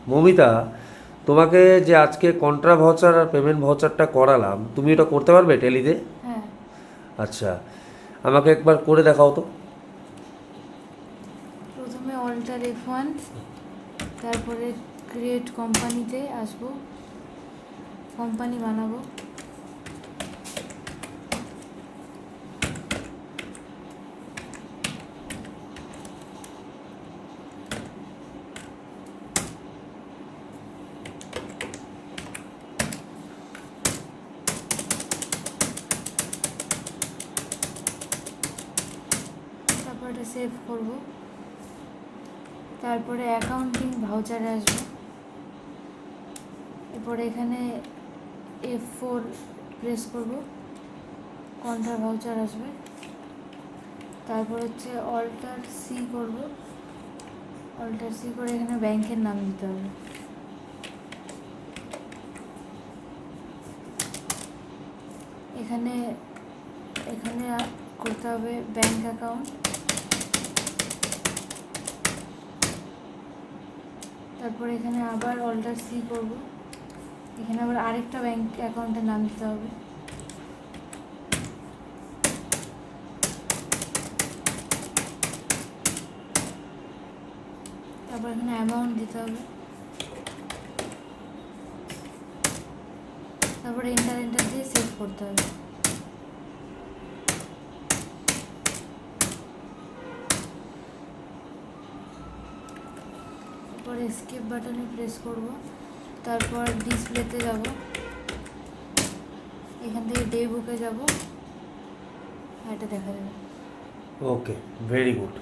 মৌমিতা, তোমাকে যে আজকে কন্ট্রা ভাউচার আর পেমেন্ট ভাউচারটা করালাম, তুমি এটা করতে পারবে টেলিতে? হ্যাঁ। আচ্ছা, আমাকে একবার করে দেখাও তো। প্রথমে অল্টার F1, তারপরে ক্রিয়েট কোম্পানিতে আসবো, কোম্পানি বানাবো। তারপর এটা সেভ করব। তারপরে অ্যাকাউন্টিং ভাউচারে আসবো। এরপরে এখানে F4 প্রেস করব, কন্ট্রা ভাউচার আসবে। তারপর হচ্ছে অল্টার সি করব, অল্টার সি করে এখানে ব্যাংকের নাম দিতে হবে। এখানে এখানে করতে হবে ব্যাংক অ্যাকাউন্ট। তারপর এখানে আবার অল্টার সি করব, এখানে আবার আরেকটা ব্যাংক অ্যাকাউন্টের নাম দিতে হবে। তারপর এখানে অ্যামাউন্ট দিতে হবে। তারপরে এন্টার দিয়ে সেভ করতে হবে। তারপর এসকেপ বাটনে প্রেস করব। তারপর ডিসপ্লেতে যাব, এখান থেকে ডে বুকে যাব, এটা দেখা যাবে। ওকে, ভেরি গুড।